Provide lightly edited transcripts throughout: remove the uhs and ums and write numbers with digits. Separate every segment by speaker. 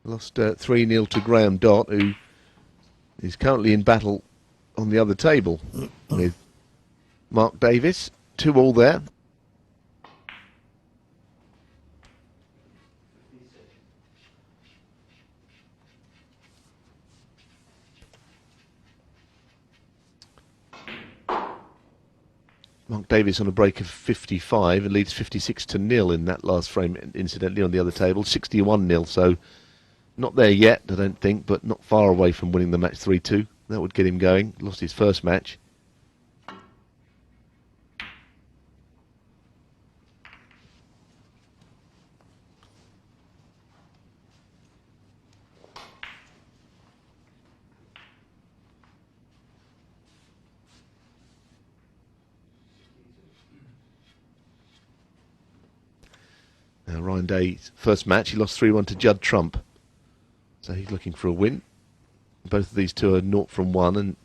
Speaker 1: Lost 3-0 to Graham Dott, who is currently in battle on the other table with Mark Davis. 2-all there. Mark Davis on a break of 55 and leads 56-0 in that last frame, incidentally, on the other table. 61-0, so not there yet, I don't think, but not far away from winning the match 3-2. That would get him going. Lost his first match. Now, Ryan Day's first match, he lost 3-1 to Judd Trump. So he's looking for a win. Both of these two are 0 from 1, and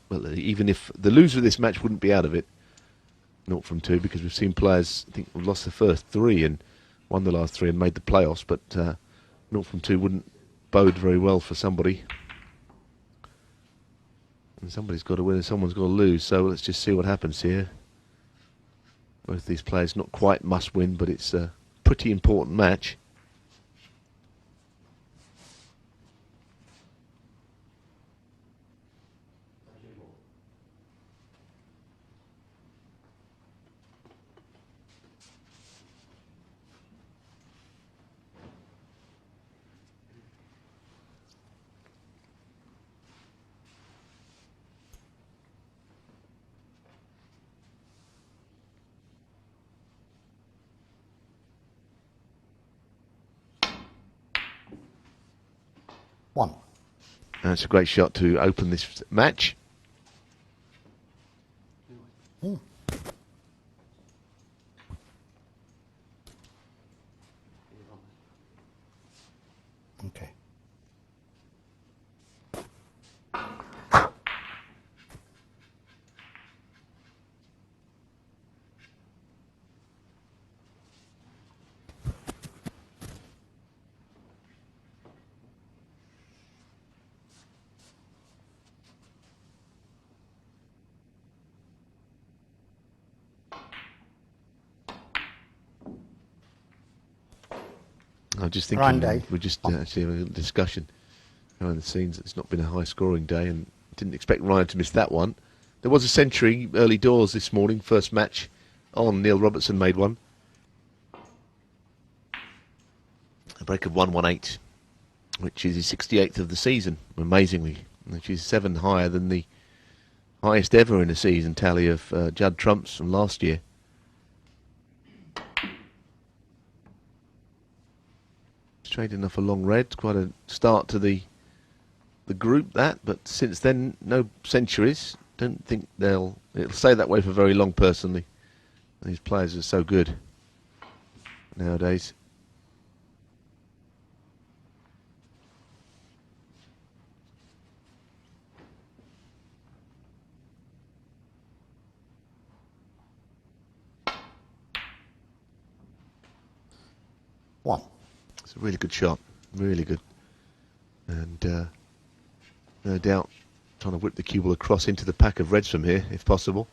Speaker 1: well, even if the loser of this match wouldn't be out of it, 0 from 2, because we've seen players, I think, have lost the first 3 and won the last 3 and made the playoffs, but 0 from 2 wouldn't bode very well for somebody. And somebody's got to win and someone's got to lose, so let's just see what happens here. Both these players not quite must win, but it's a pretty important match.
Speaker 2: One.
Speaker 1: That's a great shot to open this match.
Speaker 2: Okay.
Speaker 1: I'm just thinking,
Speaker 2: Day.
Speaker 1: we're just actually having a little discussion behind the scenes. It's not been a high scoring day and didn't expect Ryan to miss that one. There was a century early doors this morning, first match on. Neil Robertson made one. A break of 118, which is his 68th of the season, amazingly, which is 7 higher than the highest ever in a season tally of Judd Trump's from last year. Trading off a long red, quite a start to the group, that, but since then no centuries. Don't think it'll stay that way for very long, personally. These players are so good nowadays.
Speaker 2: One.
Speaker 1: It's a really good shot, really good, and no doubt trying to whip the cue ball across into the pack of reds from here, if possible.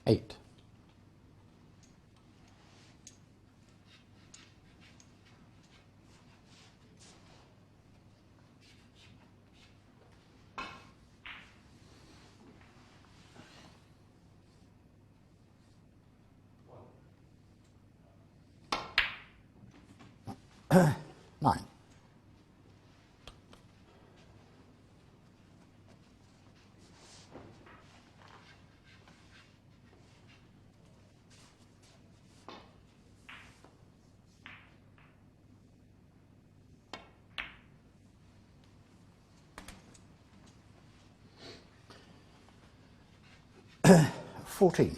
Speaker 2: Eight. Nine. 14.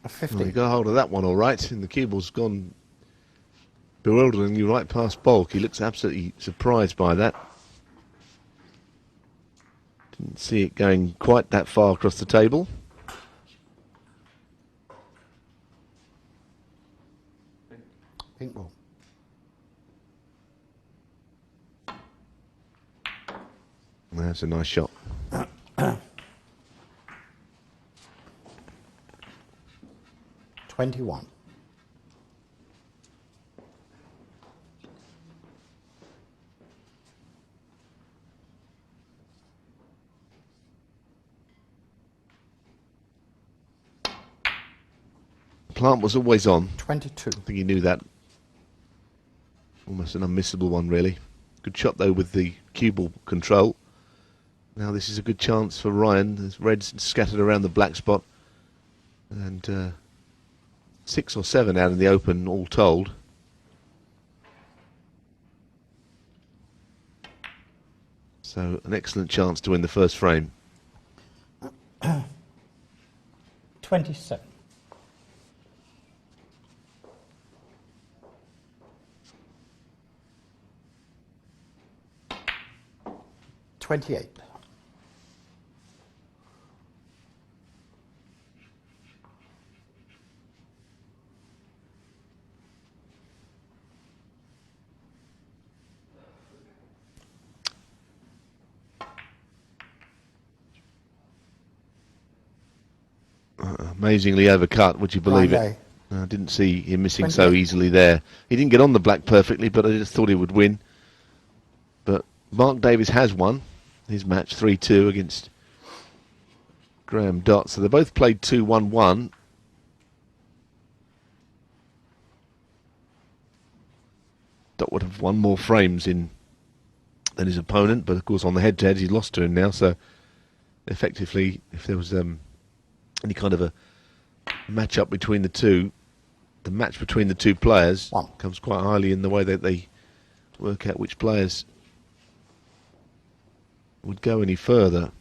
Speaker 2: A
Speaker 1: Well,
Speaker 2: 15.
Speaker 1: he got hold of that one all right, and the cue ball's gone bewilderingly right past Bulk. He looks absolutely surprised by that. Didn't see it going quite that far across the table.
Speaker 2: Pink ball.
Speaker 1: That's a nice shot.
Speaker 2: 21.
Speaker 1: Plant was always on.
Speaker 2: 22.
Speaker 1: I think he knew that. Almost an unmissable one, really. Good shot, though, with the cue ball control. Now this is a good chance for Ryan. There's reds scattered around the black spot. And 6 or 7 out in the open, all told. So an excellent chance to win the first frame.
Speaker 2: 27. 28.
Speaker 1: Amazingly overcut, would you believe
Speaker 2: Right,
Speaker 1: it? I didn't see him missing
Speaker 2: 28.
Speaker 1: so easily there. He didn't get on the black perfectly, but I just thought he would win. But Mark Davis has won his match 3-2 against Graham Dott. So they both played 2-1-1. Dott would have won more frames than his opponent, but of course on the head-to-head he's lost to him now. So effectively, if there was any kind of a match-up between the two, the match between the two players comes quite highly in the way that they work out which players would go any further.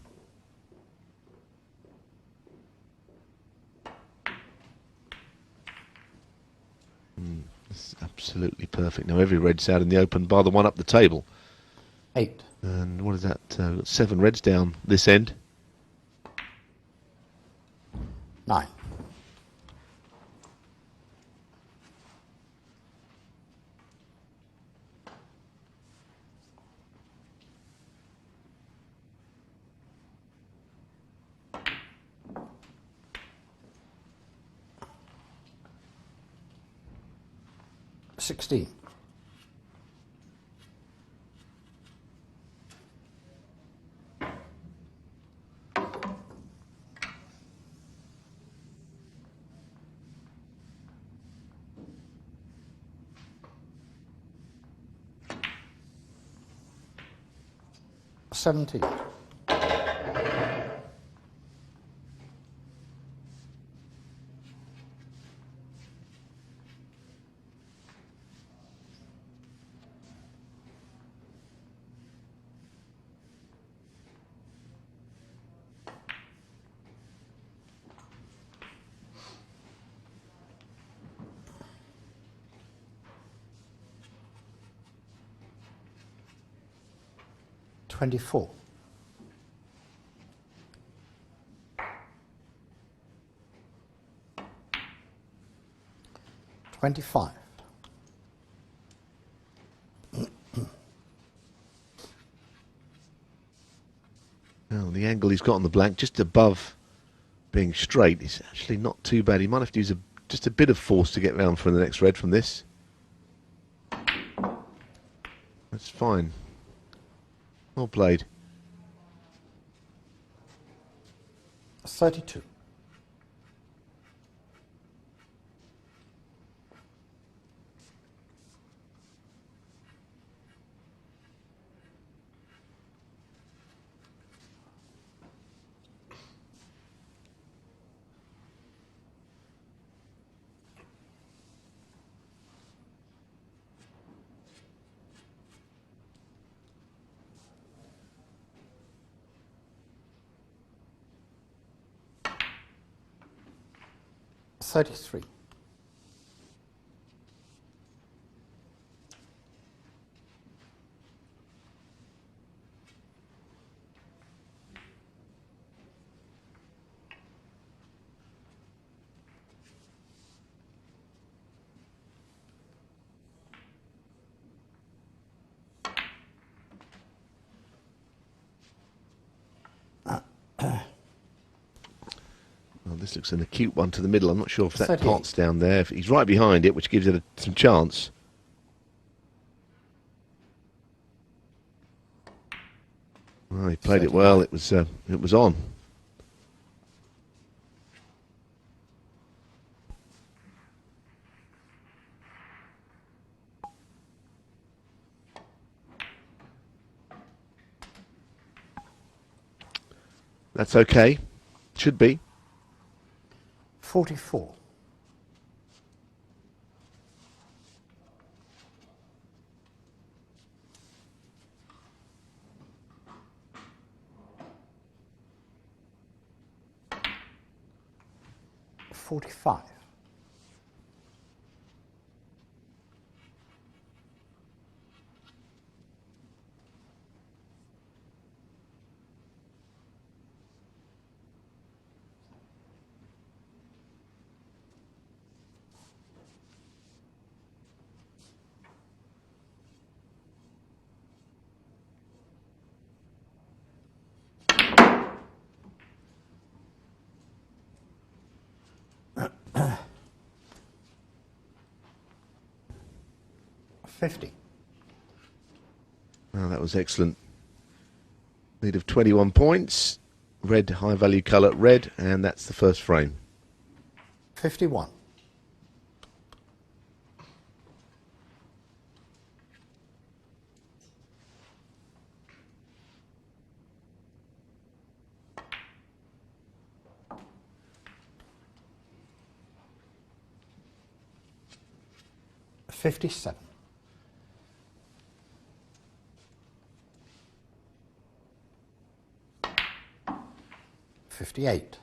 Speaker 1: It's absolutely perfect. Now every red's out in the open, bar the one up the table.
Speaker 2: 8.
Speaker 1: And what is that? Got 7 reds down this end.
Speaker 2: 9. 16. 17. 24. 25.
Speaker 1: Now the angle he's got on the black, just above being straight, is actually not too bad. He might have to use just a bit of force to get round for the next red from this. That's fine. Well played.
Speaker 2: 32. 33.
Speaker 1: Well, this looks an acute one to the middle. I'm not sure if that
Speaker 2: 38.
Speaker 1: pot's down there. He's right behind it, which gives it some chance. Well, he played it well. It was on. That's okay. Should be.
Speaker 2: 44. $45. 50.
Speaker 1: Well, that was excellent. Lead of 21 points. Red, high value colour, red, and that's the first frame.
Speaker 2: 51. $57. 58.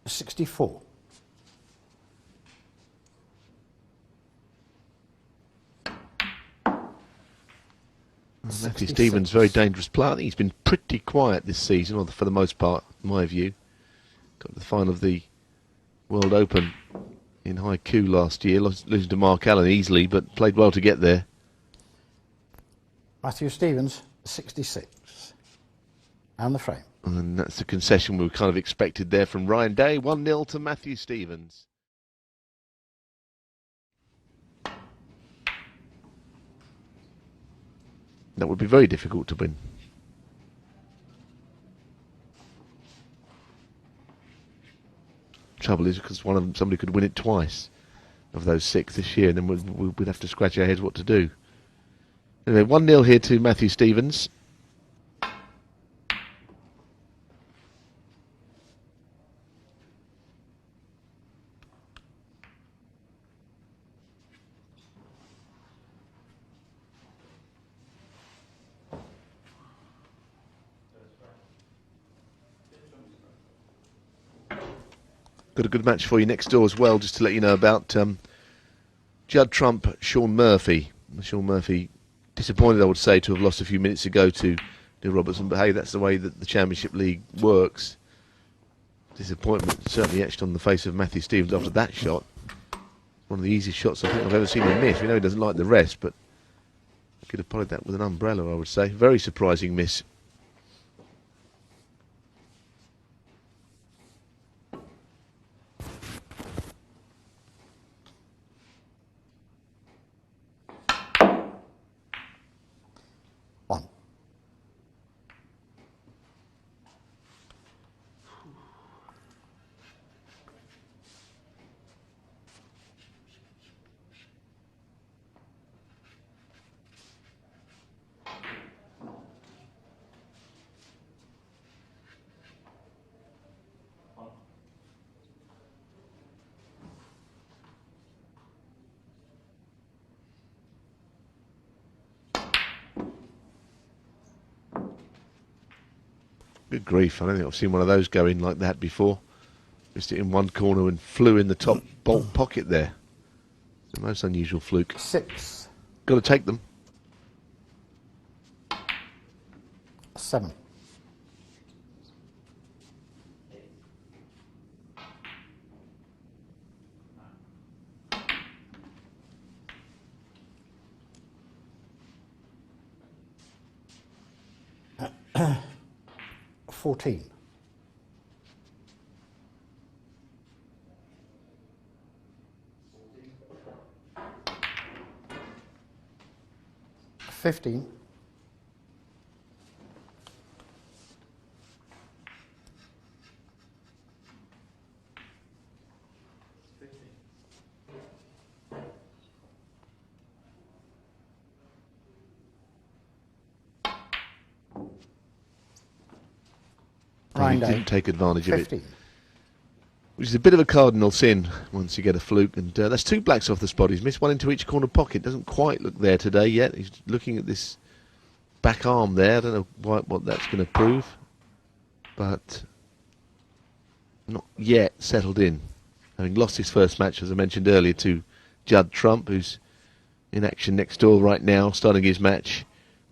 Speaker 2: 64.
Speaker 1: Matthew Stevens, very dangerous player. I think he's been pretty quiet this season, or for the most part, in my view. Got to the final of the World Open in Haiku last year, losing to Mark Allen easily, but played well to get there.
Speaker 2: Matthew Stevens, 66. And the frame.
Speaker 1: And that's the concession we kind of expected there from Ryan Day. 1-0 to Matthew Stevens. That would be very difficult to win. Trouble is because one of them, somebody could win it twice of those 6 this year, and then we'd have to scratch our heads what to do. Anyway, 1-0 here to Matthew Stevens. Got a good match for you next door as well, just to let you know about Judd Trump, Sean Murphy. Sean Murphy, disappointed I would say to have lost a few minutes ago to Neil Robertson, but hey, that's the way that the Championship League works. Disappointment certainly etched on the face of Matthew Stevens after that shot. One of the easiest shots I think I've ever seen him miss. We know he doesn't like the rest, but he could have potted that with an umbrella, I would say. Very surprising miss. Good grief, I don't think I've seen one of those go in like that before. Missed it in one corner and flew in the top bolt pocket there. The most unusual fluke.
Speaker 2: 6,
Speaker 1: Got to take them.
Speaker 2: 7, 14, 15,
Speaker 1: He didn't take advantage of it.
Speaker 2: 15.
Speaker 1: Which is a bit of a cardinal sin once you get a fluke. And that's 2 blacks off the spot. He's missed one into each corner pocket. Doesn't quite look there today yet. He's looking at this back arm there. I don't know what that's going to prove. But not yet settled in. Having lost his first match, as I mentioned earlier, to Judd Trump, who's in action next door right now, starting his match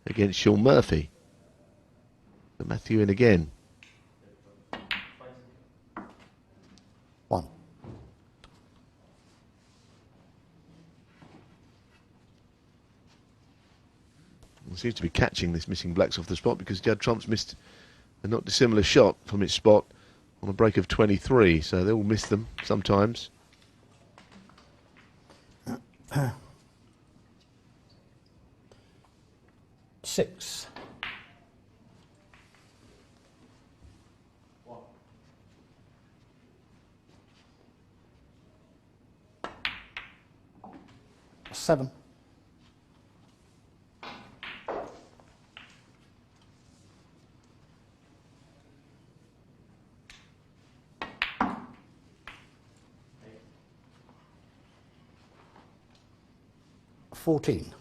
Speaker 1: against Sean Murphy. But Matthew in again.
Speaker 2: 1,
Speaker 1: He seems to be catching this missing blacks off the spot because Judd Trump's missed a not dissimilar shot from its spot on a break of 23, so they all miss them sometimes.
Speaker 2: 6, 7, 14,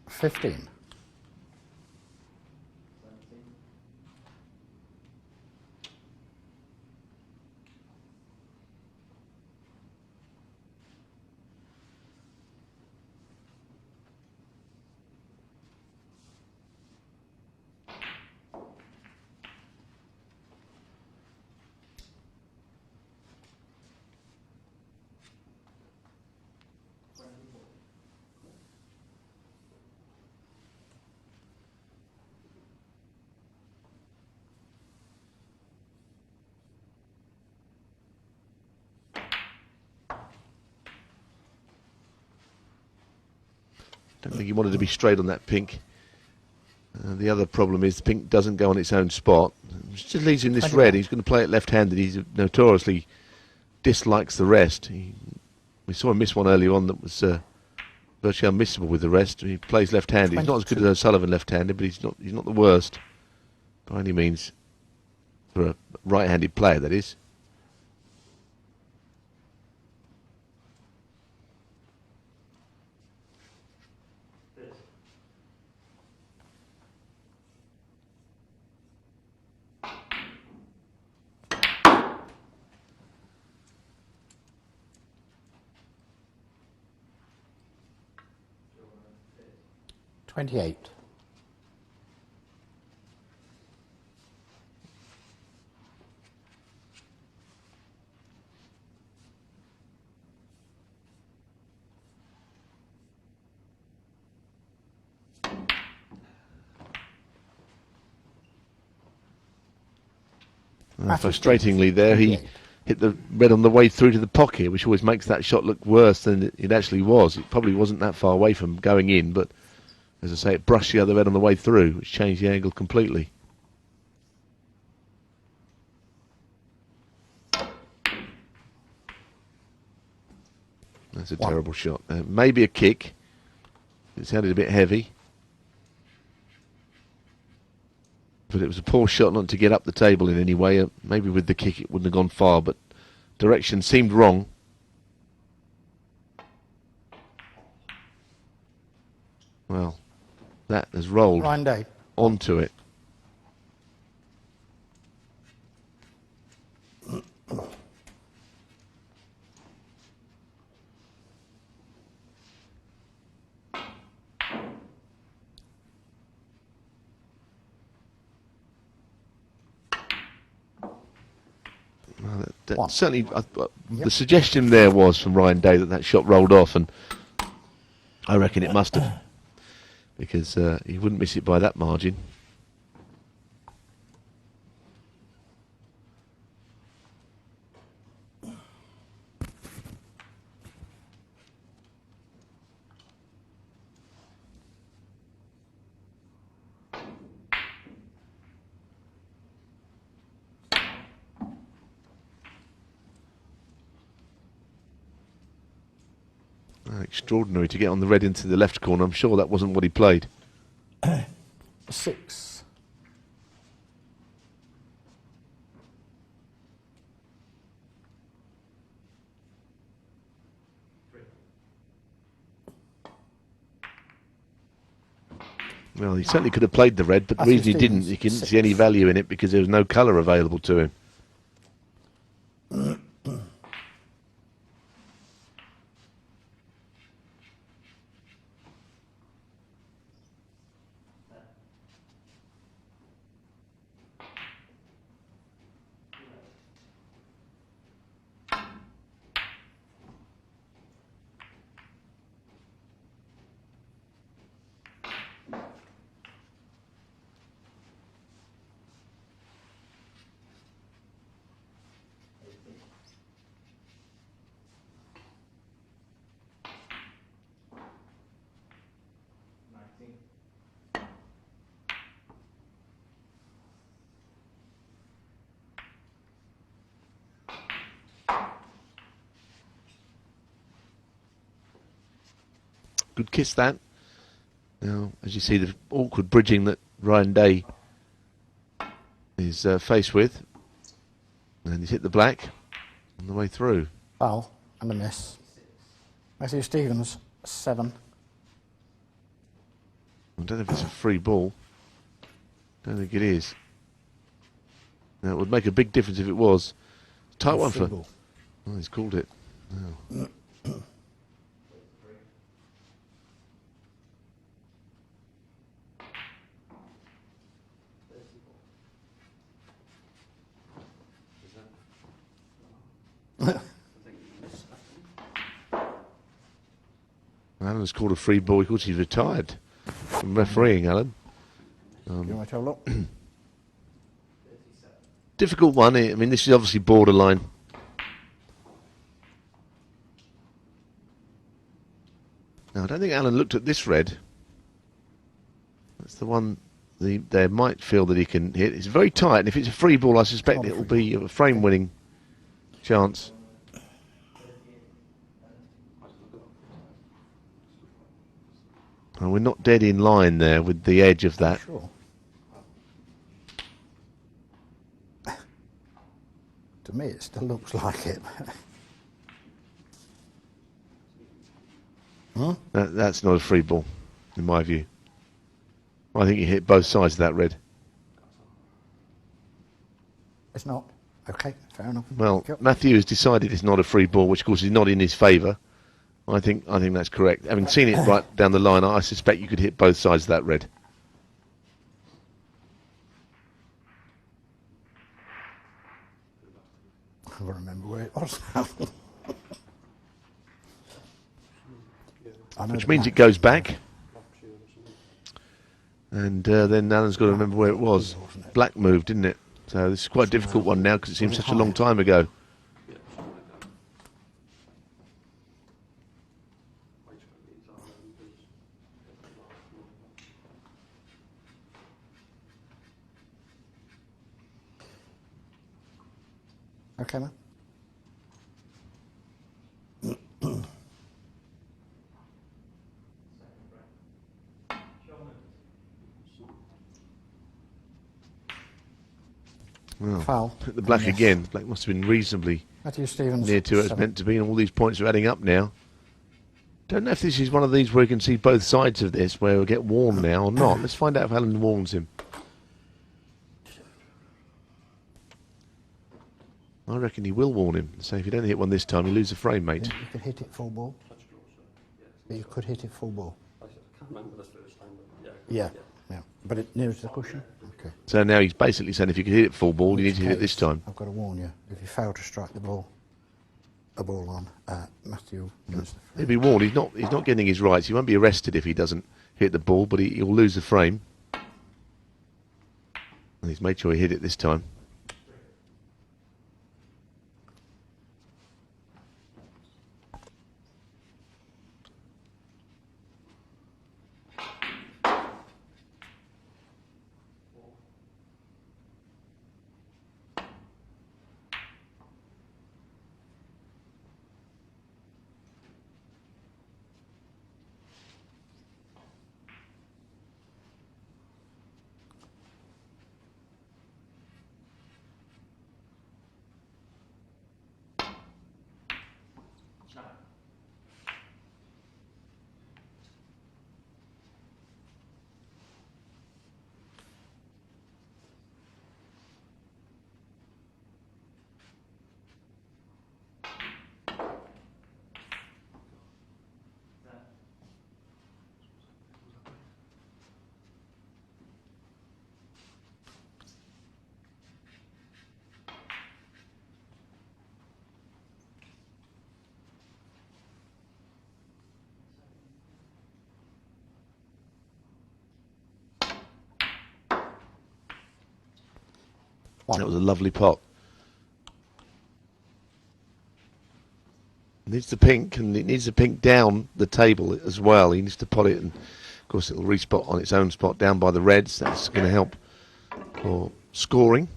Speaker 2: 15,
Speaker 1: Don't think he wanted to be straight on that pink. The other problem is the pink doesn't go on its own spot. It just leaves him this
Speaker 2: 21.
Speaker 1: red. He's going to play it left-handed. He notoriously dislikes the rest. We saw him miss one earlier on that was virtually unmissable with the rest. He plays left-handed. He's not as good as O'Sullivan left-handed, but he's not the worst by any means for a right-handed player, that is.
Speaker 2: $28.
Speaker 1: Frustratingly there, he hit the red on the way through to the pocket, which always makes that shot look worse than it actually was. It probably wasn't that far away from going in, but as I say, it brushed the other red on the way through, which changed the angle completely. That's a
Speaker 2: One.
Speaker 1: terrible shot. Maybe a kick. It sounded a bit heavy. But it was a poor shot not to get up the table in any way. Maybe with the kick it wouldn't have gone far, but direction seemed wrong. Well, that has rolled
Speaker 2: Ryan Day.
Speaker 1: onto it. Certainly, the suggestion there was from Ryan Day that shot rolled off, and I reckon it must have, because he wouldn't miss it by that margin. Extraordinary to get on the red into the left corner. I'm sure that wasn't what he played.
Speaker 2: 6.
Speaker 1: Well, he certainly could have played the red, but the reason he didn't, he couldn't see any value in it because there was no colour available to him. Good kiss that. Now, as you see, the awkward bridging that Ryan Day is faced with. And he's hit the black on the way through.
Speaker 2: Foul and a miss. Matthew Stevens, 7.
Speaker 1: I don't know if it's a free ball. Don't think it is. Now, it would make a big difference if it was. Tight one for...
Speaker 2: Ball.
Speaker 1: Oh, he's called it. Oh. Alan's called a free ball because he's retired from refereeing, Alan.
Speaker 2: You want me to have a look?
Speaker 1: Difficult one. I mean, this is obviously borderline. Now, I don't think Alan looked at this red. That's the one they might feel that he can hit. It's very tight, and if it's a free ball, I suspect it will be a frame-winning chance. And we're not dead in line there with the edge of that.
Speaker 2: Sure. To me, it still looks like it. Huh?
Speaker 1: That's not a free ball, in my view. I think he hit both sides of that red.
Speaker 2: It's not. Okay, fair enough.
Speaker 1: Well, Matthew has decided it's not a free ball, which of course is not in his favour. I think that's correct. Having seen it right down the line, I suspect you could hit both sides of that red.
Speaker 2: I can't remember where it was now.
Speaker 1: Which means it goes back. And then Alan's got to remember where it was. Black moved, didn't it? So this is quite a difficult one now because it seems such a long time ago.
Speaker 2: Okay, man.
Speaker 1: Well,
Speaker 2: Foul.
Speaker 1: the black
Speaker 2: Miss.
Speaker 1: again. Black must have been reasonably
Speaker 2: Matthew Stevens.
Speaker 1: near to it as
Speaker 2: 7.
Speaker 1: meant to be, and all these points are adding up now. Don't know if this is one of these where you can see both sides of this, where we'll get warned now or not. Let's find out if Alan warns him. I reckon he will warn him. So if you don't hit one this time, you lose a frame, mate.
Speaker 2: You could hit it full ball. But you could hit it full ball.
Speaker 3: I can't remember this first time, but
Speaker 2: Yeah. But it near to the cushion. Okay.
Speaker 1: So now he's basically saying if you can hit it full ball, you need to hit it this time.
Speaker 2: I've got to warn you. If you fail to strike a ball on, Matthew wins the frame.
Speaker 1: He'll be warned. He's not getting his rights. He won't be arrested if he doesn't hit the ball, but he'll lose the frame. And he's made sure he hit it this time. That was a lovely pot. It needs the pink, and it needs the pink down the table as well. He needs to pot it, and of course it'll respot on its own spot down by the reds. That's going to help for scoring.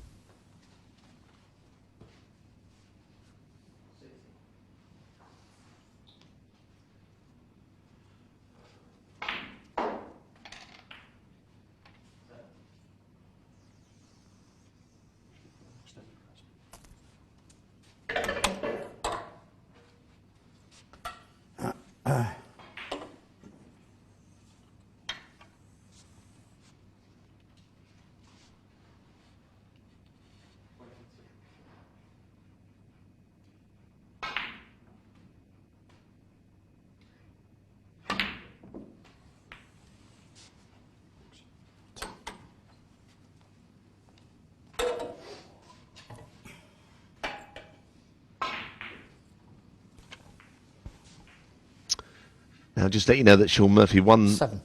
Speaker 1: Now, just let you know that Sean Murphy won
Speaker 2: 7.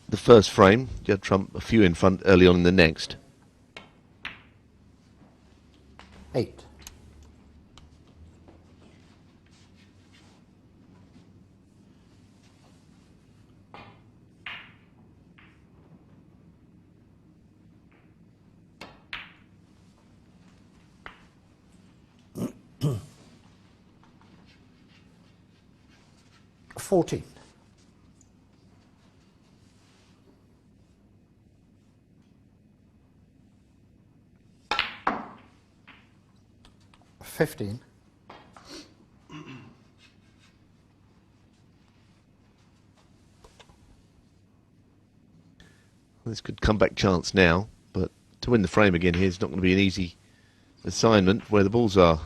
Speaker 1: the first frame. Judd Trump a few in front early on in the next.
Speaker 2: 8. $14. 15.
Speaker 1: This could comeback chance now, but to win the frame again here is not going to be an easy assignment where the balls are.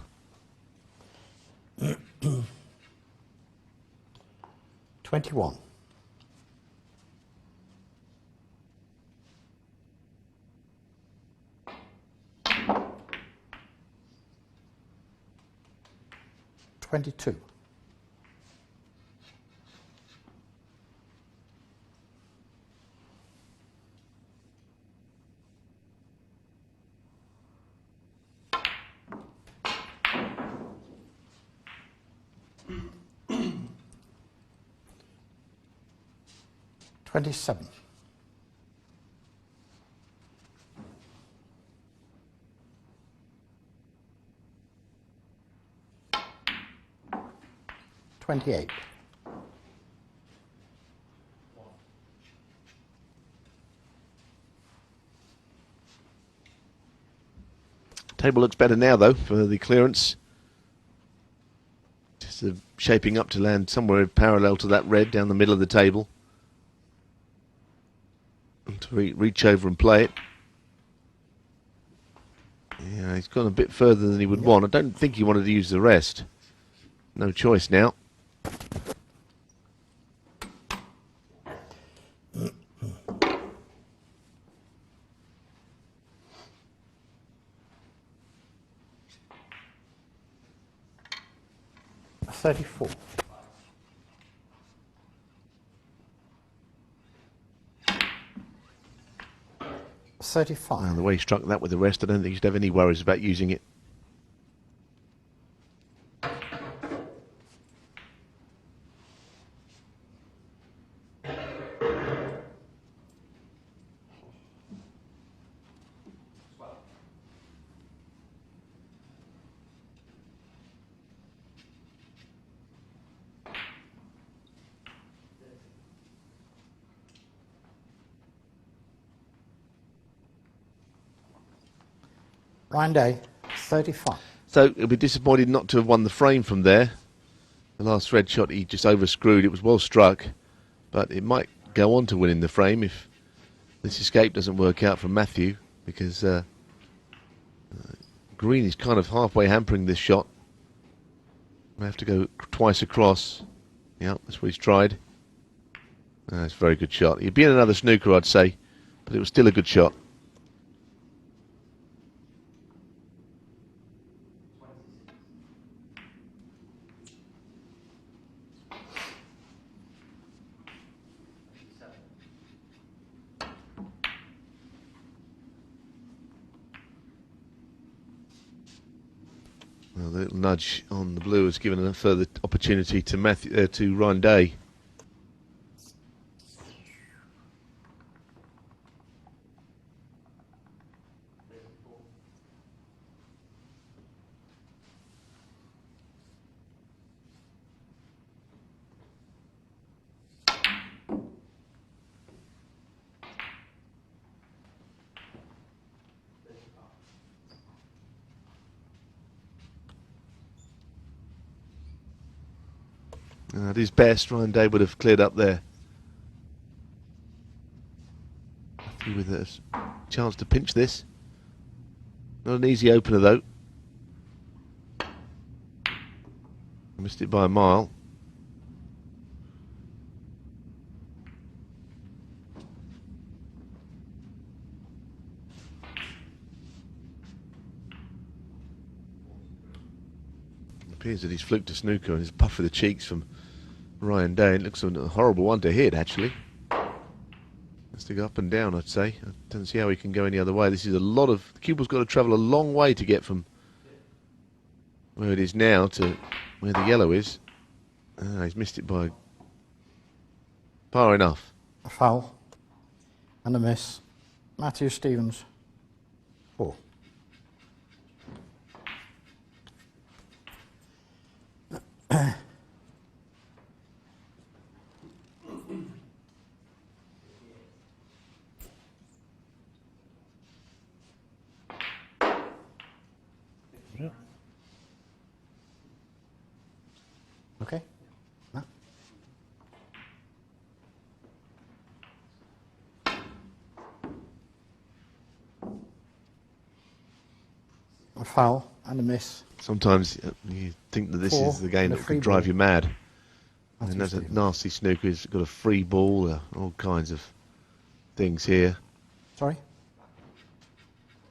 Speaker 2: 21. $22. 27. 28.
Speaker 1: Table looks better now, though, for the clearance. Just shaping up to land somewhere parallel to that red down the middle of the table. And to reach over and play it. Yeah, he's gone a bit further than he would want. I don't think he wanted to use the rest. No choice now.
Speaker 2: A 34. A 35.
Speaker 1: Well, the way he struck that with the rest, I don't think he'd have any worries about using it.
Speaker 2: Ryan Day, 35.
Speaker 1: So he'll be disappointed not to have won the frame from there. The last red shot he just overscrewed. It was well struck, but it might go on to winning the frame if this escape doesn't work out for Matthew, because green is kind of halfway hampering this shot. I have to go twice across. Yeah, that's what he's tried. It's a very good shot. He'd be in another snooker, I'd say, but it was still a good shot. Well, the little nudge on the blue has given a further opportunity to to Ryan Day. At his best, Ryan Day would have cleared up there. Matthew with a chance to pinch this. Not an easy opener, though. Missed it by a mile. It appears that he's fluked a snooker and he's puffed for the cheeks from Ryan Day. It looks a horrible one to hit, actually. Has to go up and down, I'd say. I don't see how he can go any other way. This is a lot of... The cue ball's got to travel a long way to get from where it is now to where the yellow is. He's missed it by far enough.
Speaker 2: A foul. And a miss. Matthew Stevens, 4. Okay. No. A foul and a miss.
Speaker 1: Sometimes you think that this
Speaker 2: 4
Speaker 1: is the game
Speaker 2: and a
Speaker 1: that
Speaker 2: free
Speaker 1: could drive
Speaker 2: ball.
Speaker 1: you mad.
Speaker 2: Matthew
Speaker 1: And that's a
Speaker 2: Stevens.
Speaker 1: nasty snooker. He's got a free ball, all kinds of things here.
Speaker 2: Sorry?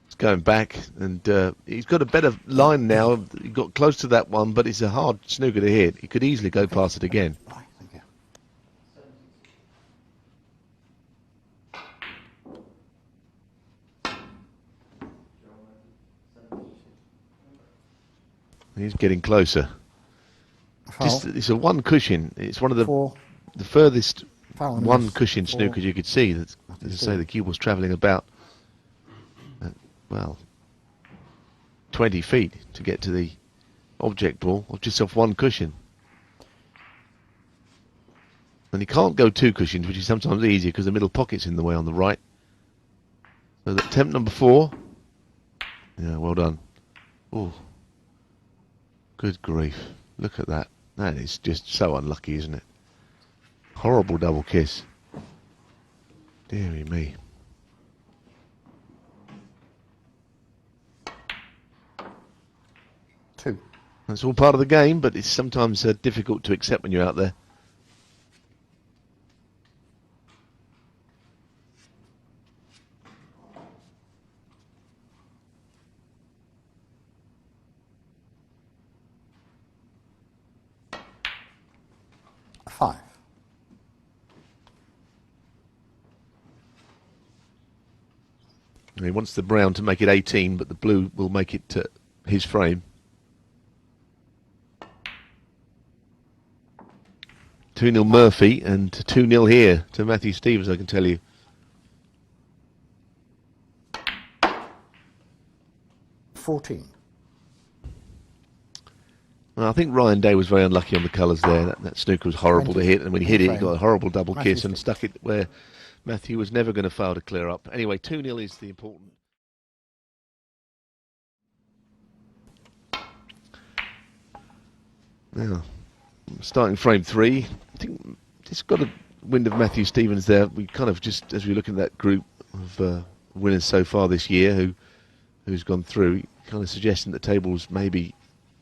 Speaker 1: It's going back, and he's got a better line now. He got close to that one, but it's a hard snooker to hit. He could easily go past it again.
Speaker 2: Right, thank you.
Speaker 1: He's getting closer.
Speaker 2: Foul.
Speaker 1: It's a one cushion. It's one of the
Speaker 2: 4.
Speaker 1: furthest
Speaker 2: Foul and a
Speaker 1: one
Speaker 2: miss.
Speaker 1: cushion
Speaker 2: 4.
Speaker 1: snookers you could see. That's,
Speaker 2: Matthew
Speaker 1: as I say,
Speaker 2: Stevens.
Speaker 1: the cue was travelling about, well, 20 feet to get to the object ball of just off one cushion. And he can't go 2 cushions, which is sometimes easier because the middle pocket's in the way on the right. So attempt number 4. Yeah, well done. Oh, good grief. Look at that. That is just so unlucky, isn't it? Horrible double kiss. Deary me.
Speaker 2: Two.
Speaker 1: That's all part of the game, but it's sometimes difficult to accept when you're out there.
Speaker 2: Five.
Speaker 1: He wants the brown to make it 18, but the blue will make it his frame. 2-0 Murphy and 2-0 here to Matthew Stevens, I can tell you.
Speaker 2: 14.
Speaker 1: Well, I think Ryan Day was very unlucky on the colours there. That snooker was horrible
Speaker 2: 20.
Speaker 1: to hit, and when he hit it, he
Speaker 2: Frame.
Speaker 1: got a horrible double
Speaker 2: Matthew
Speaker 1: kiss and
Speaker 2: Stevens.
Speaker 1: stuck it where Matthew was never going to fail to clear up. Anyway, 2-0 is the important. Now, starting frame 3, I think it's got a wind of Matthew Stevens there. We kind of just, as we look at that group of winners so far this year who's gone through, kind of suggesting that the table's maybe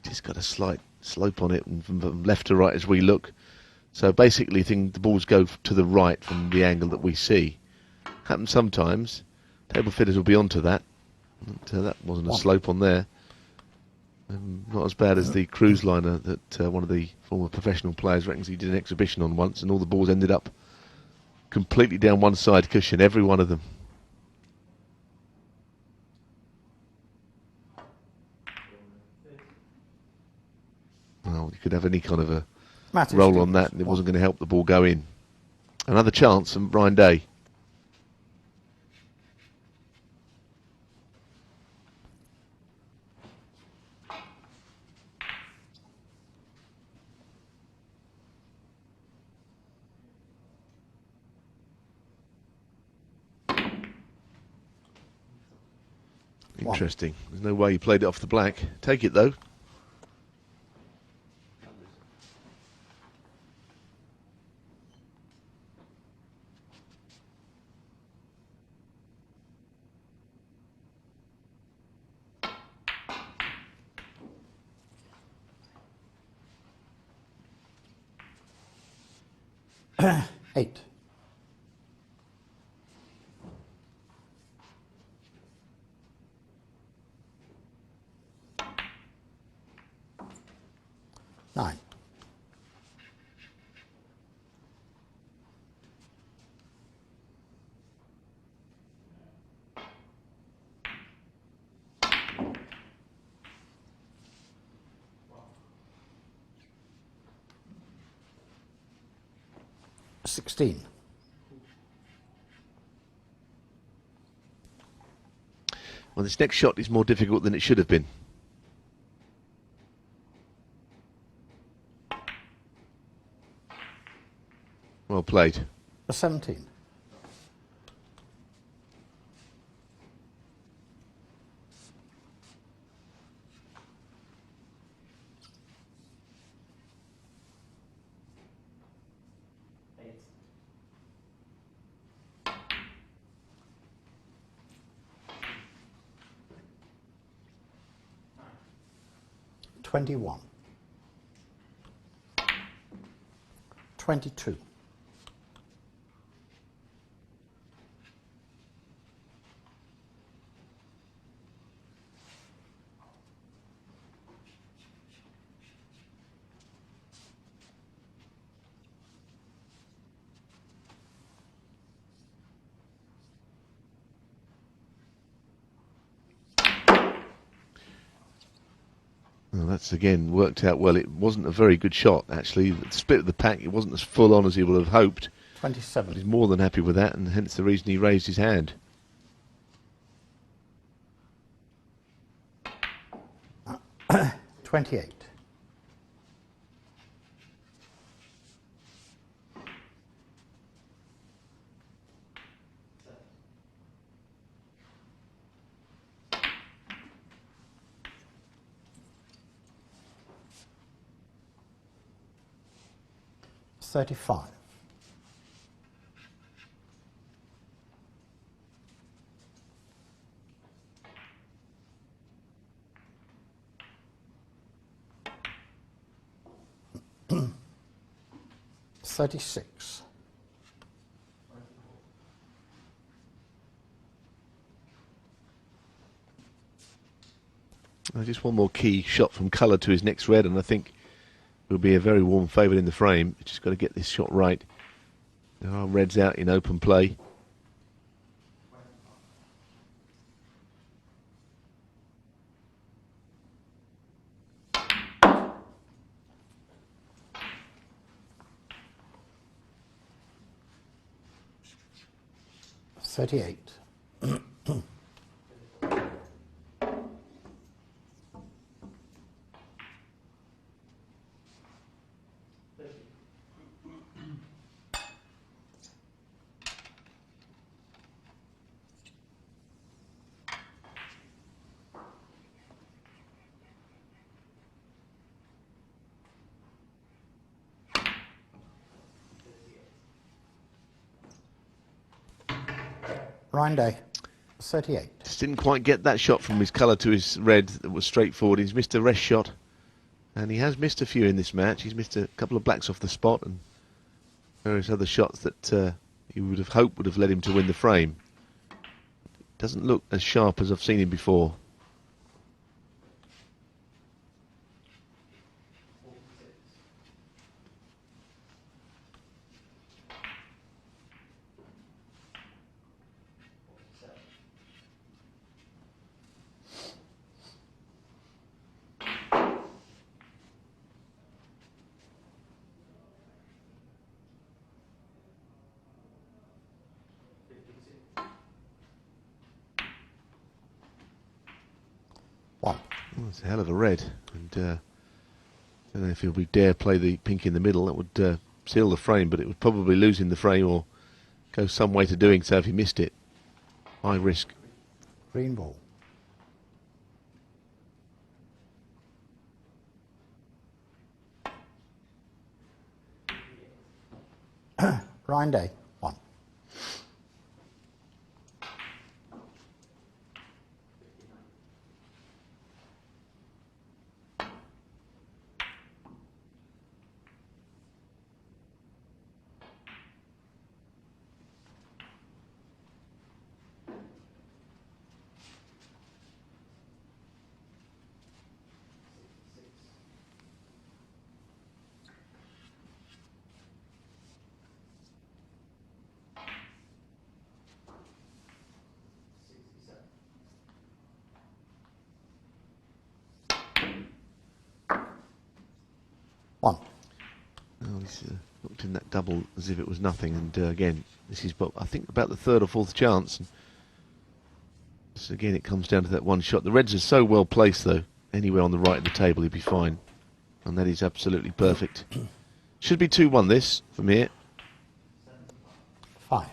Speaker 1: just got a slight slope on it, and from left to right as we look. So basically, the balls go to the right from the angle that we see. Happens sometimes. Table fitters will be onto that. But, that wasn't a slope on there. Not as bad as the cruise liner that one of the former professional players reckons he did an exhibition on once, and all the balls ended up completely down one side cushion, every one of them. Well, you could have any kind of a
Speaker 2: Matthew
Speaker 1: roll
Speaker 2: Stevens.
Speaker 1: on that, and it
Speaker 2: One.
Speaker 1: wasn't going to help the ball go in. Another chance from Ryan Day. Interesting. There's no way he played it off the black. Take it though.
Speaker 2: Eight. Nine. Sixteen.
Speaker 1: Well, this next shot is more difficult than it should have been. Well played.
Speaker 2: A 17.
Speaker 3: Eight.
Speaker 2: 21. 22.
Speaker 1: Well, that's again worked out well. It wasn't a very good shot, actually. The split of the pack, it wasn't as full on as he would have hoped. But he's
Speaker 2: 27.
Speaker 1: more than happy with that, and hence the reason he raised his hand.
Speaker 2: 28.
Speaker 3: 7.
Speaker 2: 35. $36.
Speaker 1: Just one more key shot from colour to his next red, and I think will be a very warm favourite in the frame. Just got to get this shot right. There are reds out in open play.
Speaker 2: $38. Ryan Day, 38.
Speaker 1: Just didn't quite get that shot from his colour to his red that was straightforward. He's missed a rest shot, and he has missed a few in this match. He's missed a couple of blacks off the spot and various other shots that you would have hoped would have led him to win the frame. Doesn't look as sharp as I've seen him before.
Speaker 2: One.
Speaker 1: Well, it's a hell of a red, and I don't know if he'll be dare play the pink in the middle. That would seal the frame, but it would probably lose in the frame or go some way to doing so if he missed it. High risk.
Speaker 2: Green ball. Ryan Day, 1. One.
Speaker 1: Well, he's looked in that double as if it was nothing, and again, this is, I think, about the third or fourth chance. And so again, it comes down to that one shot. The reds are so well placed, though. Anywhere on the right of the table, he'd be fine, and that is absolutely perfect. Should be 2-1 this from here.
Speaker 2: 5.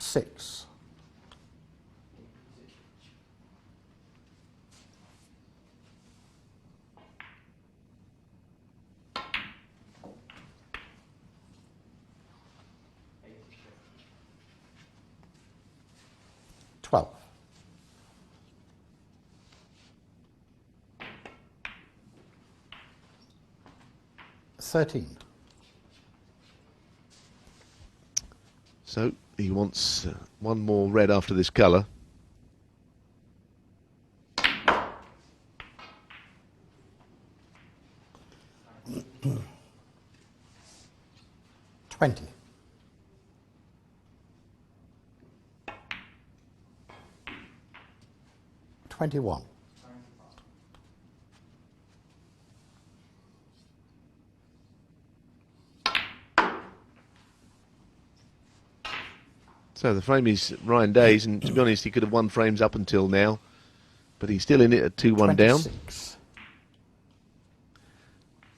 Speaker 2: Six. $12. $13.
Speaker 1: So he wants one more red after this colour.
Speaker 2: $20. $21.
Speaker 1: So the frame is Ryan Day's, and to be honest, he could have won frames up until now, but he's still in it at 2-1 down.
Speaker 2: 26.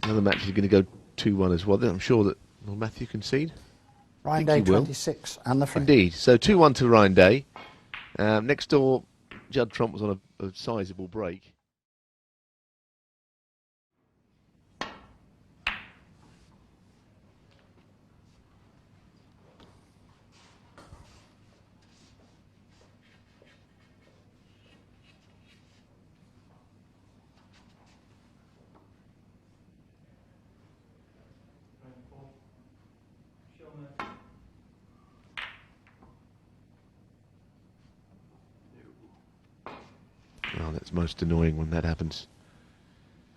Speaker 1: Another match is going to go 2-1 as well. I'm sure that will Matthew concede.
Speaker 2: Ryan
Speaker 1: think
Speaker 2: Day
Speaker 1: he will.
Speaker 2: 26 and the free.
Speaker 1: Indeed. So 2-1 to Ryan Day. Next door, Judd Trump was on a sizable break. Oh, that's most annoying when that happens.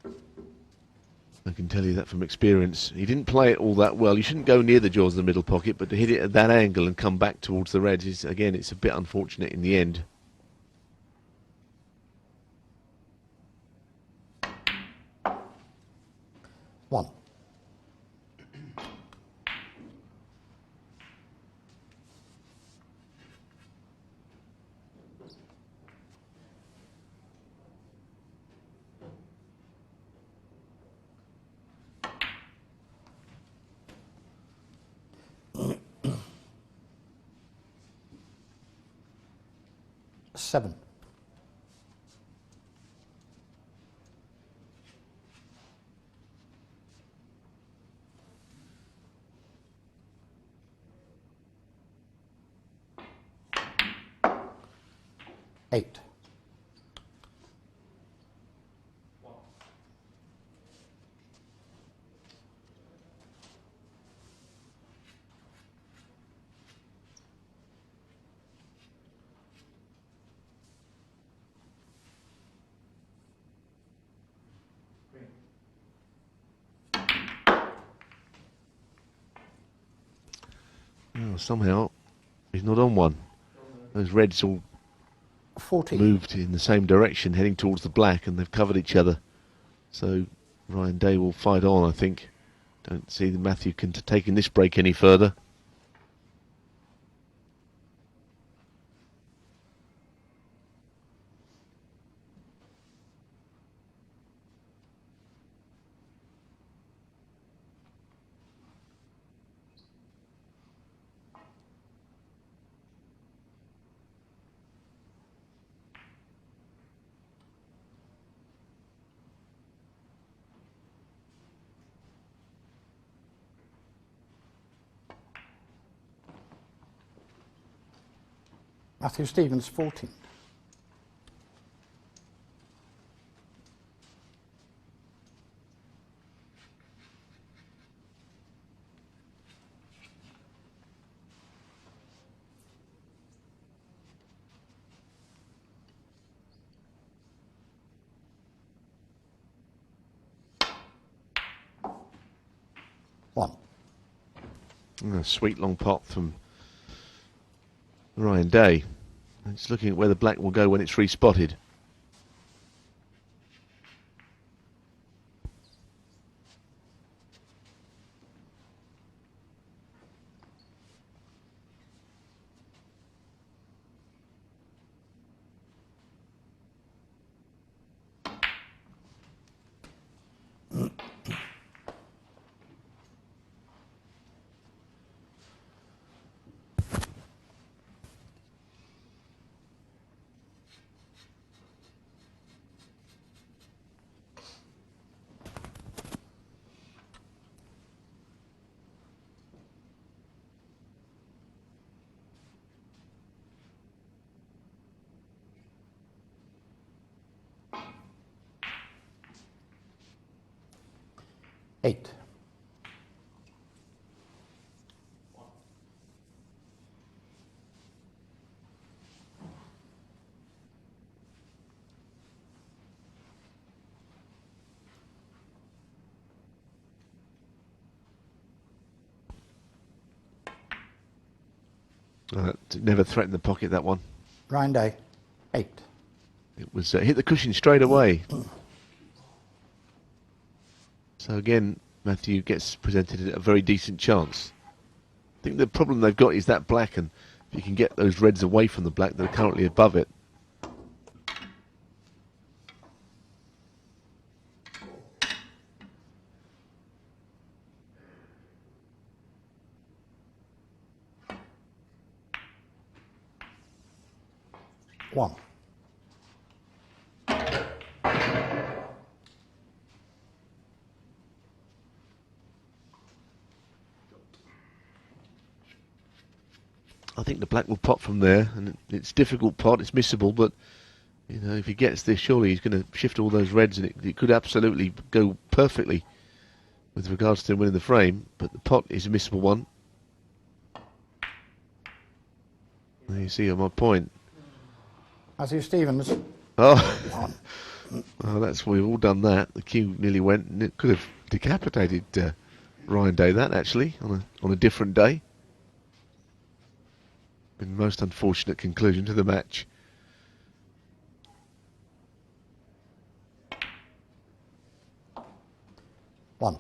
Speaker 1: I can tell you that from experience. He didn't play it all that well. You shouldn't go near the jaws of the middle pocket, but to hit it at that angle and come back towards the reds is, again, it's a bit unfortunate in the end.
Speaker 2: One. Seven. Eight.
Speaker 1: Oh, somehow he's not on one. Those reds all
Speaker 2: 14.
Speaker 1: moved in the same direction, heading towards the black, and they've covered each other. So Ryan Day will fight on, I think. Don't see that Matthew can taking this break any further.
Speaker 2: Matthew Stevens 14. One.
Speaker 1: A sweet long pot from Ryan Day. It's looking at where the black will go when it's respotted.
Speaker 2: Eight.
Speaker 1: Never threatened the pocket, that one.
Speaker 2: Ryan Day 8.
Speaker 1: It was hit the cushion straight away. So again, Matthew gets presented a very decent chance. I think the problem they've got is that black, and if you can get those reds away from the black that are currently above it.
Speaker 2: 1.
Speaker 1: I think the black will pot from there, and it's difficult pot, it's missable, but you know, if he gets this, surely he's going to shift all those reds, and it could absolutely go perfectly with regards to winning the frame, but the pot is a missable one. There you see my point.
Speaker 2: Matthew Stevens.
Speaker 1: Oh, well, we've all done that. The cue nearly went, and it could have decapitated Ryan Day. That actually on a different day. Been the most unfortunate conclusion to the match.
Speaker 2: One.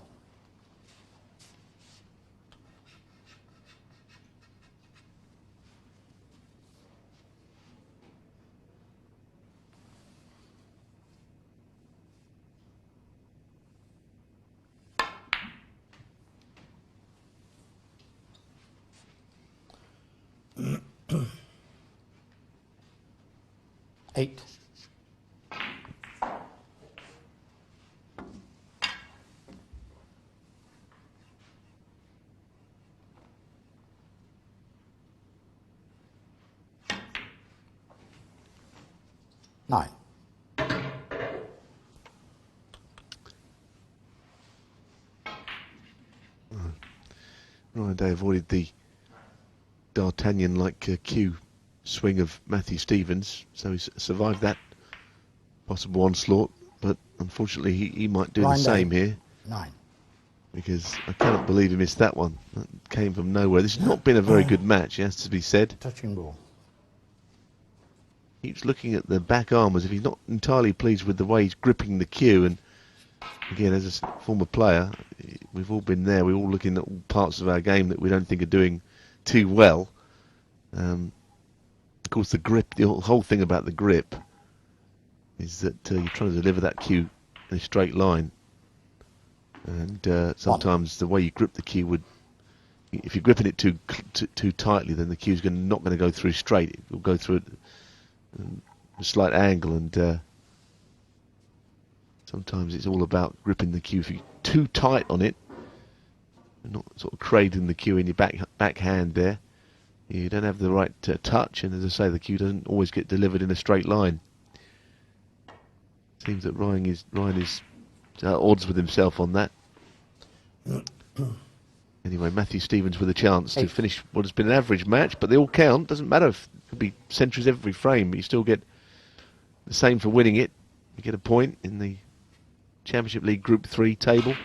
Speaker 2: Eight. Nine.
Speaker 1: Ryan Day avoided the D'Artagnan-like cue swing of Matthew Stevens, so he's survived that possible onslaught, but unfortunately he might do
Speaker 2: Ryan
Speaker 1: the same
Speaker 2: Day.
Speaker 1: here.
Speaker 2: 9.
Speaker 1: Because I cannot believe he missed that one. That came from nowhere. This has not been a very good match, it has to be said.
Speaker 2: Touching ball.
Speaker 1: Keeps looking at the back arm as if he's not entirely pleased with the way he's gripping the cue. And again, as a former player, we've all been there. We're all looking at all parts of our game that we don't think are doing too well. Of course, the grip, the whole thing about the grip is that you're trying to deliver that cue in a straight line. And sometimes the way you grip the cue would, if you're gripping it too tightly, then the cue's not going to go through straight. It will go through a slight angle, and sometimes it's all about gripping the cue. If you're too tight on it, not sort of cradling the cue in your backhand there, you don't have the right touch, and as I say, the cue doesn't always get delivered in a straight line. Seems that Ryan is at odds with himself on that. Anyway, Matthew Stevens with a chance to finish what has been an average match, but they all count. Doesn't matter if it could be centuries every frame, but you still get the same for winning it. You get a point in the Championship League Group 3 table.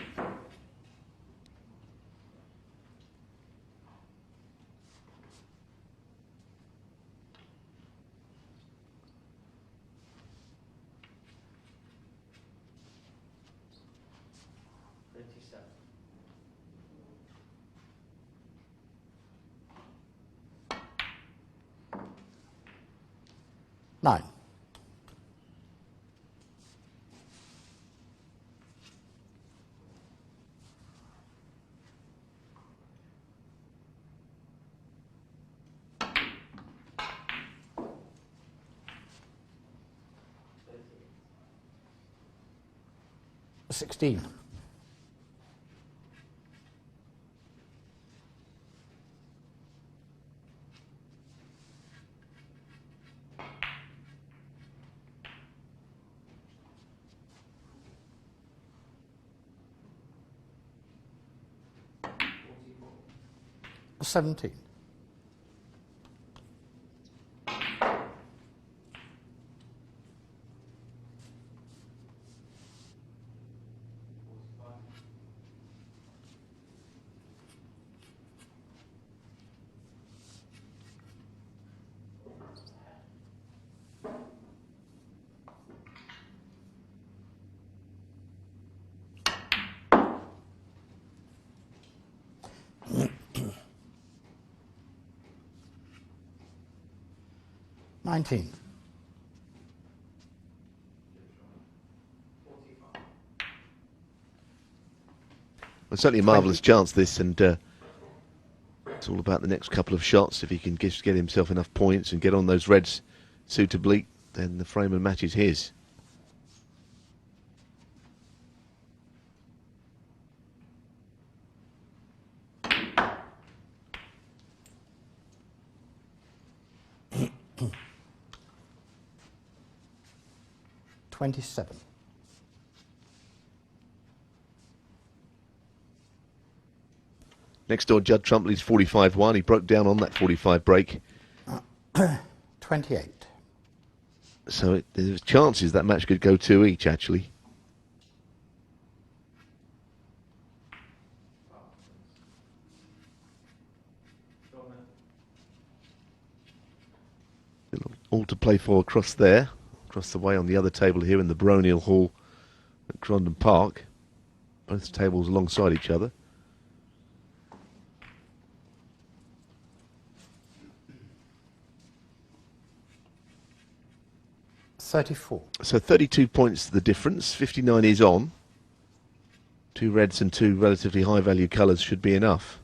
Speaker 2: Nine. Sixteen. A 17. Nineteen.
Speaker 1: Well, certainly a marvellous chance, this, and it's all about the next couple of shots. If he can just get himself enough points and get on those reds suitably, then the frame and match is his.
Speaker 2: $27.
Speaker 1: Next door, Judd Trump leads 45-1. He broke down on that 45 break.
Speaker 2: 28.
Speaker 1: So there's chances that match could go 2 each, actually. All to play for across there, across the way on the other table here in the Baronial Hall at Crondon Park. Both tables alongside each other.
Speaker 2: $34.
Speaker 1: So 32 points the difference. 59 is on. 2 reds and 2 relatively high value colours should be enough.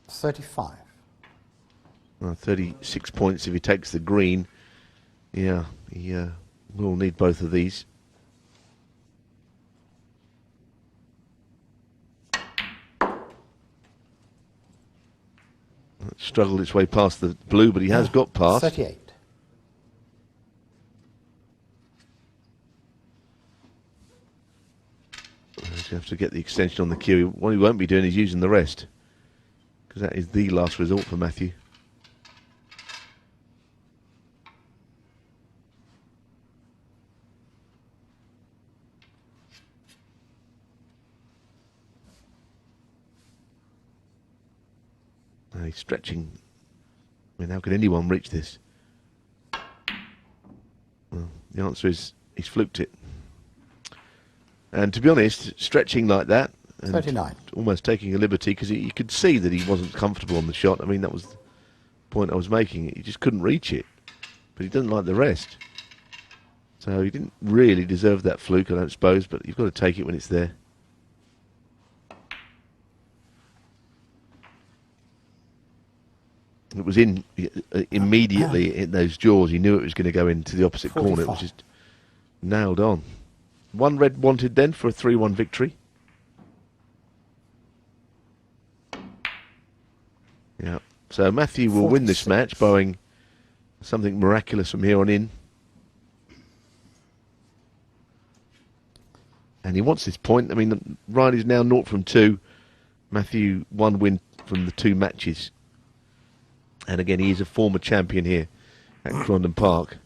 Speaker 2: $35.
Speaker 1: 36 points if he takes the green. Yeah, he will need both of these. Struggled its way past the blue, but he has got past.
Speaker 2: 38.
Speaker 1: You have to get the extension on the cue. What he won't be doing is using the rest, because that is the last resort for Matthew. He's stretching. I mean, how could anyone reach this? Well, the answer is he's fluked it. And to be honest, stretching like that, and
Speaker 2: 39.
Speaker 1: almost taking a liberty, because you could see that he wasn't comfortable on the shot. I mean, that was the point I was making. He just couldn't reach it. But he doesn't like the rest. So he didn't really deserve that fluke, I don't suppose, but you've got to take it when it's there. It was in immediately in those jaws. He knew it was going to go into the opposite corner. It was just nailed on. 1 red wanted then for a 3-1 victory. Yeah. So Matthew will win this match, barring something miraculous from here on in. And he wants this point. I mean, Riley's now 0 from 2. Matthew 1 win from the 2 matches. And again, he is a former champion here at Crondon Park.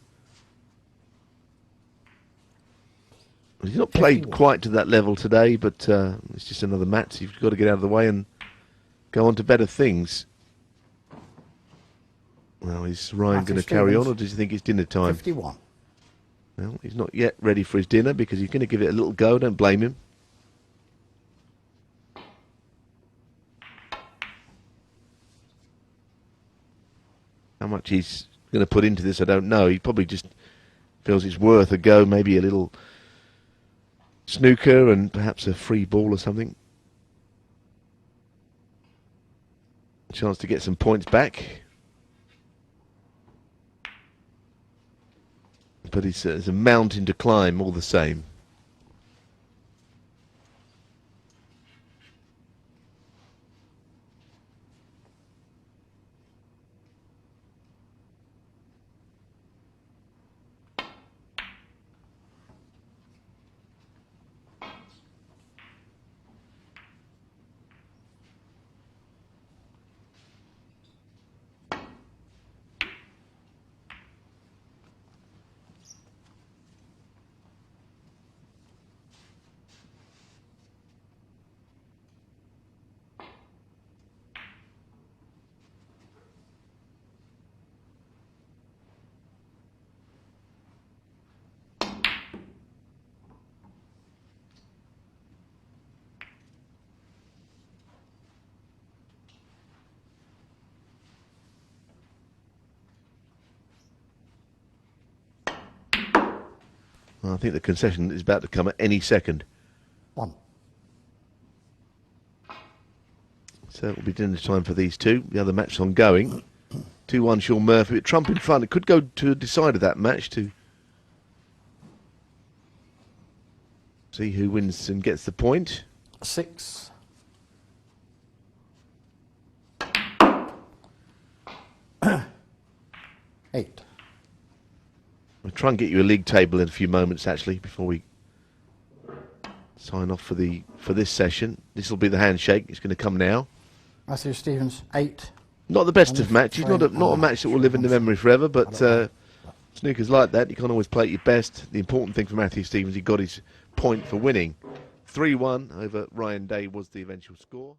Speaker 1: He's not played quite to that level today, but it's just another match. You've got to get out of the way and go on to better things. Well, is Ryan going to carry on, or does he think it's dinner time?
Speaker 2: 51.
Speaker 1: Well, he's not yet ready for his dinner because he's going to give it a little go. Don't blame him. How much he's going to put into this, I don't know. He probably just feels it's worth a go, maybe a little snooker and perhaps a free ball or something. A chance to get some points back. But it's a mountain to climb all the same. Well, I think the concession is about to come at any second.
Speaker 2: 1.
Speaker 1: So it will be dinner time for these two. The other match ongoing. 2-1 Sean Murphy. But Trump in front. It could go to a decider that match to see who wins and gets the point.
Speaker 2: 6. Eight.
Speaker 1: We'll try and get you a league table in a few moments, actually, before we sign off for this session. This will be the handshake. It's going to come now.
Speaker 2: Matthew Stevens, 8.
Speaker 1: Not the best of matches. Not a match that will live in the memory forever. But snooker's like that. You can't always play at your best. The important thing for Matthew Stevens, he got his point for winning. 3-1 over Ryan Day was the eventual score.